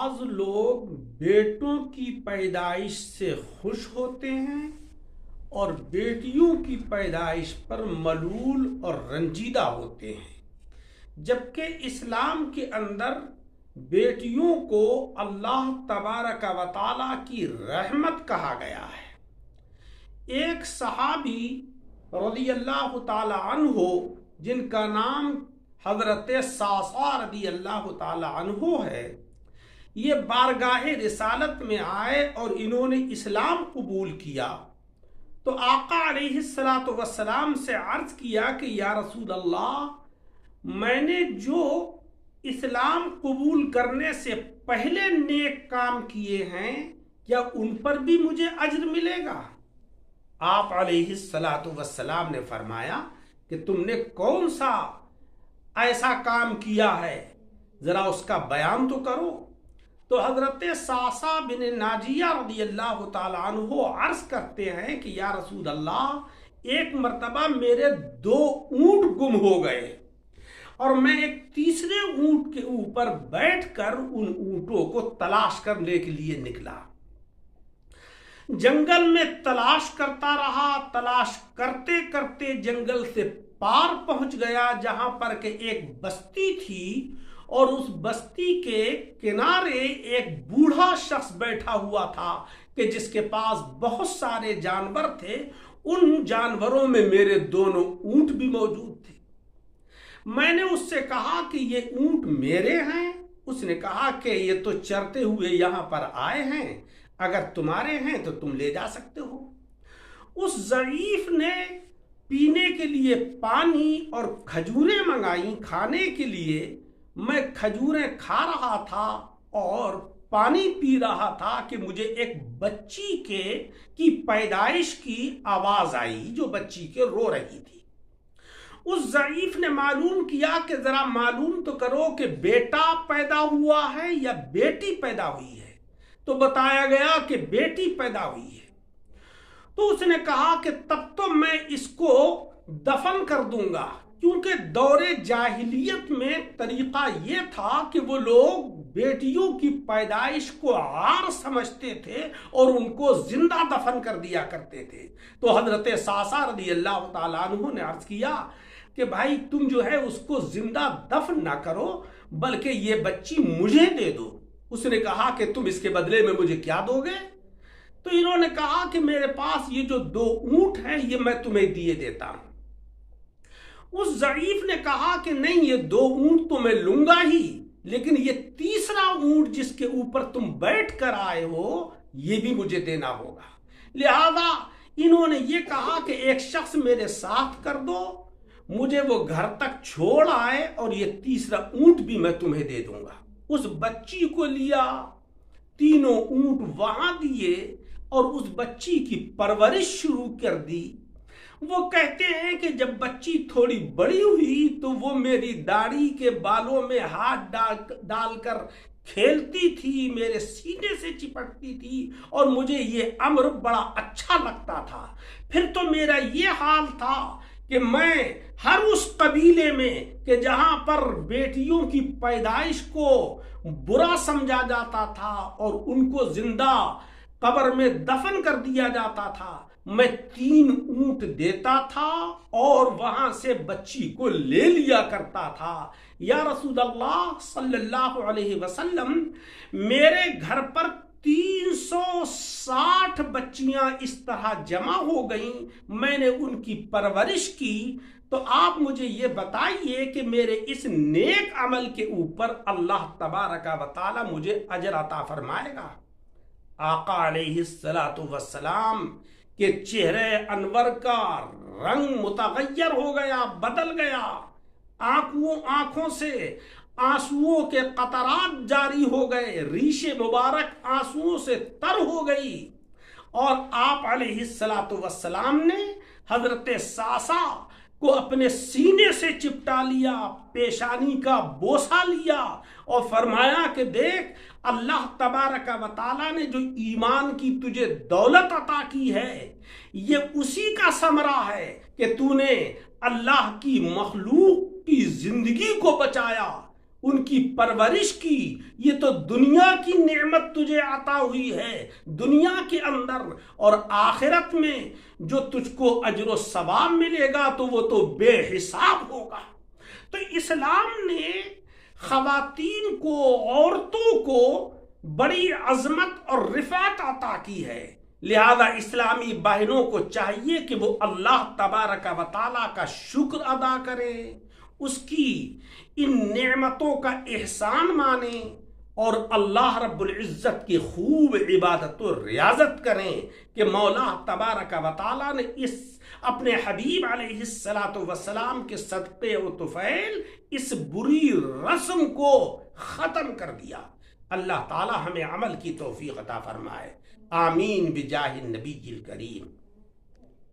بعض لوگ بیٹوں کی پیدائش سے خوش ہوتے ہیں اور بیٹیوں کی پیدائش پر ملول اور رنجیدہ ہوتے ہیں، جبکہ اسلام کے اندر بیٹیوں کو اللہ تبارک و تعالی کی رحمت کہا گیا ہے۔ ایک صحابی رضی اللہ تعالی عنہ جن کا نام حضرت صعصع رضی اللہ تعالی عنہ ہے، یہ بارگاہ رسالت میں آئے اور انہوں نے اسلام قبول کیا تو آقا علیہ السلام سے عرض کیا کہ یا رسول اللہ، میں نے جو اسلام قبول کرنے سے پہلے نیک کام کیے ہیں کیا ان پر بھی مجھے اجر ملے گا؟ آپ علیہ السلام نے فرمایا کہ تم نے کون سا ایسا کام کیا ہے، ذرا اس کا بیان تو کرو۔ تو حضرت صعصع بن ناجیہ رضی اللہ تعالی عنہ عرض کرتے ہیں کہ یا رسول اللہ، ایک مرتبہ میرے 2 اونٹ گم ہو گئے اور میں ایک تیسرے اونٹ کے اوپر بیٹھ کر ان اونٹوں کو تلاش کرنے کے لیے نکلا۔ جنگل میں تلاش کرتا رہا، تلاش کرتے کرتے جنگل سے پار پہنچ گیا جہاں پر کہ ایک بستی تھی، اور اس بستی کے کنارے ایک بوڑھا شخص بیٹھا ہوا تھا کہ جس کے پاس بہت سارے جانور تھے۔ ان جانوروں میں میرے 2 اونٹ بھی موجود تھے۔ میں نے اس سے کہا کہ یہ اونٹ میرے ہیں؟ اس نے کہا کہ یہ تو چرتے ہوئے یہاں پر آئے ہیں، اگر تمہارے ہیں تو تم لے جا سکتے ہو۔ اس ضعیف نے پینے کے لیے پانی اور کھجوریں منگائیں کھانے کے لیے۔ میں کھجوریں کھا رہا تھا اور پانی پی رہا تھا کہ مجھے ایک بچی کی پیدائش کی آواز آئی، جو بچی کے رو رہی تھی۔ اس ضعیف نے معلوم کیا کہ ذرا معلوم تو کرو کہ بیٹا پیدا ہوا ہے یا بیٹی پیدا ہوئی ہے، تو بتایا گیا کہ بیٹی پیدا ہوئی ہے۔ تو اس نے کہا کہ تب تو میں اس کو دفن کر دوں گا، کیونکہ دور جاہلیت میں طریقہ یہ تھا کہ وہ لوگ بیٹیوں کی پیدائش کو عار سمجھتے تھے اور ان کو زندہ دفن کر دیا کرتے تھے۔ تو حضرت صعصع رضی اللہ تعالیٰ عنہ نے عرض کیا کہ بھائی تم جو ہے اس کو زندہ دفن نہ کرو، بلکہ یہ بچی مجھے دے دو۔ اس نے کہا کہ تم اس کے بدلے میں مجھے کیا دو گے؟ تو انہوں نے کہا کہ میرے پاس یہ جو 2 اونٹ ہیں یہ میں تمہیں دیے دیتا ہوں۔ اس ضعیف نے کہا کہ نہیں، یہ 2 اونٹ تو میں لوں گا ہی، لیکن یہ تیسرا اونٹ جس کے اوپر تم بیٹھ کر آئے ہو یہ بھی مجھے دینا ہوگا۔ لہذا انہوں نے یہ کہا کہ ایک شخص میرے ساتھ کر دو، مجھے وہ گھر تک چھوڑ آئے اور یہ تیسرا اونٹ بھی میں تمہیں دے دوں گا۔ اس بچی کو لیا، 3 اونٹ وہاں دیے اور اس بچی کی پرورش شروع کر دی۔ وہ کہتے ہیں کہ جب بچی تھوڑی بڑی ہوئی تو وہ میری داڑھی کے بالوں میں ہاتھ ڈال کر کھیلتی تھی، میرے سینے سے چپکتی تھی اور مجھے یہ امر بڑا اچھا لگتا تھا۔ پھر تو میرا یہ حال تھا کہ میں ہر اس قبیلے میں کہ جہاں پر بیٹیوں کی پیدائش کو برا سمجھا جاتا تھا اور ان کو زندہ قبر میں دفن کر دیا جاتا تھا، میں 3 اونٹ دیتا تھا اور وہاں سے بچی کو لے لیا کرتا تھا۔ یا رسول اللہ صلی اللہ علیہ وسلم، میرے گھر پر 360 بچیاں اس طرح جمع ہو گئیں، میں نے ان کی پرورش کی، تو آپ مجھے یہ بتائیے کہ میرے اس نیک عمل کے اوپر اللہ تبارک و تعالی مجھے اجر عطا فرمائے گا؟ آقا علیہ السلام کے چہرے انور کا رنگ متغیر ہو گیا، بدل گیا، آنکھوں سے آنسوؤں کے قطرات جاری ہو گئے، ریش مبارک آنسوؤں سے تر ہو گئی، اور آپ علیہ السلام نے حضرت صعصع کو اپنے سینے سے چپٹا لیا، پیشانی کا بوسہ لیا اور فرمایا کہ دیکھ، اللہ تبارک و تعالیٰ نے جو ایمان کی تجھے دولت عطا کی ہے یہ اسی کا ثمرہ ہے کہ تو نے اللہ کی مخلوق کی زندگی کو بچایا، ان کی پرورش کی، یہ تو دنیا کی نعمت تجھے عطا ہوئی ہے دنیا کے اندر، اور آخرت میں جو تجھ کو اجر و ثواب ملے گا تو وہ تو بے حساب ہوگا۔ تو اسلام نے خواتین کو، عورتوں کو بڑی عظمت اور رفعت عطا کی ہے، لہذا اسلامی بہنوں کو چاہیے کہ وہ اللہ تبارک و تعالیٰ کا شکر ادا کریں، اس کی ان نعمتوں کا احسان مانیں، اور اللہ رب العزت کی خوب عبادت و ریاضت کریں کہ مولا تبارک و تعالیٰ نے اس اپنے حبیب علیہ السلام کے صدقے و طفیل اس بری رسم کو ختم کر دیا۔ اللہ تعالیٰ ہمیں عمل کی توفیق عطا فرمائے، آمین بجاہ النبی الکریم۔